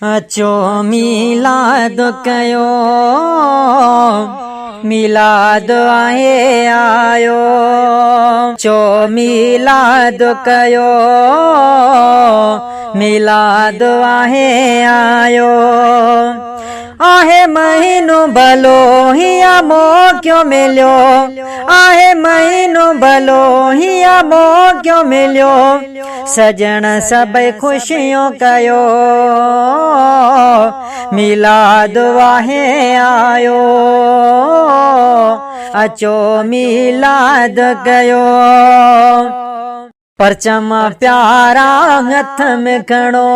अचो मीलाद कयो, मीलाद आहे आयो। चो मीलाद कयो, मीलाद आहे आयो। आहे महीनो भलो हिया मौक्यो मिलियो, आहे महीनो भलो हिया मौक्यो मिलियो। सजण सभई खुशियों कयो, मीलाद आहे आयो। अचो मीलाद कयो, परचम प्यारा हथ में खणो,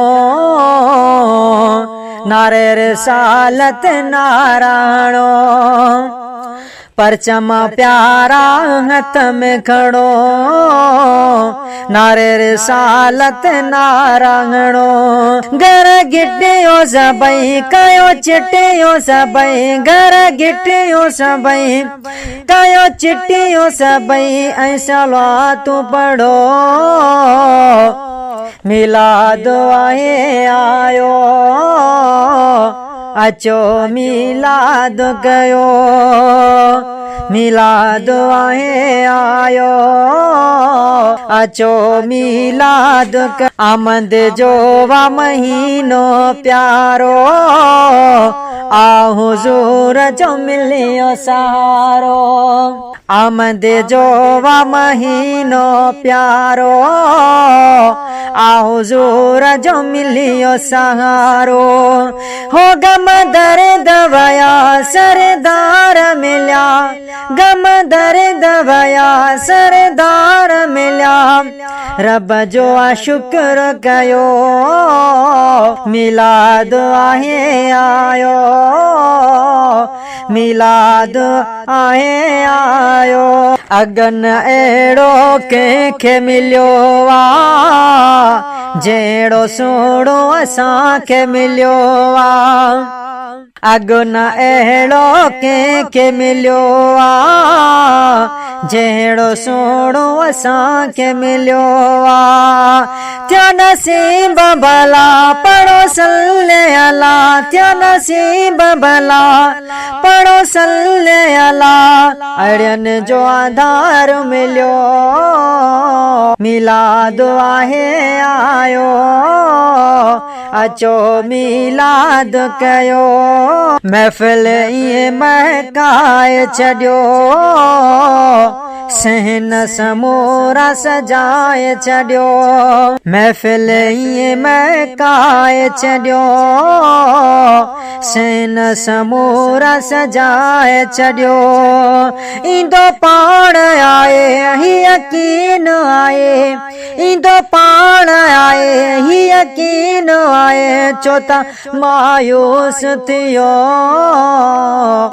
नारे रिसालत नारायणो। परचम प्यारा हथ में खणो, नारे रिसालत नारायणो। घर गिटियो सभई कयो चिटियो सभई, घर गिटियो सभई कयो चिटियो सभई। ऐं सलातूं पढ़ो, मीलाद आहे आयो। अचो मीलाद कयो, मीलाद आहे आयो। अचो मीलाद आमद जो वा महीनो प्यारो, आ हुजूर जो मिलियो सहारो। आमद जो वा महीनो प्यारो, आ हुजूर जो मिलियो सहारो। हो गम दर्द वया सरदार मिलिया, गम दर्द वया सरदार मिलिया। रब जो शुक्र कयो, मीलाद आहे आयो। मीलाद आहे आयो। अगन अहिड़ो कंहिंखे मिलियो आ, जहिड़ो सोणो असांखे मिलियो आ। अगन अहिड़ो कंहिंखे मिलियो आ, जहिड़ो सोणो असांखे मिलियो आ। थियो नसीब भला पढ़ो सल्ले अला, थियो नसीब भला पढ़ो सल्ले अला। अड़ियन जो आधार मिलियो, मीलाद आहे आयो। अचो मीलाद कयो, महफ़िल ईअं महकाए छॾियो। सहन समूरा सजाए छॾियो, महफ़िल ईअं महकाए छॾियो। सहन समूरा सजाए छॾियो। ईंदो पाण आए ही यकीन आए, ईंदो पाण आए ही यकीन आए। छो त मायूस थियो,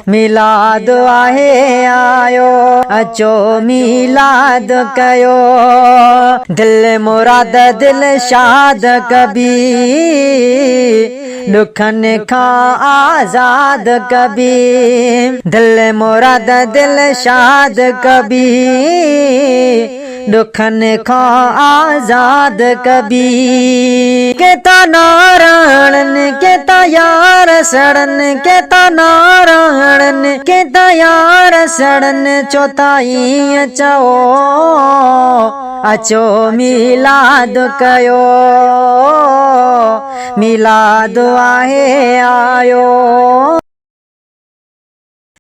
मीलाद आहे आयो। अचो मीलाद कयो, दिल मुराद दिल शाद कबी, दुखन खां आजाद कबी। दिल मुराद दिल शाद कबी, दुखन खां आजाद कबी। केता नारायणन केता यार सड़न, केता नारायणन केता यार सड़न। चोथा ईअं चओ, अचो मीलाद कयो, मीलाद आहे आयो।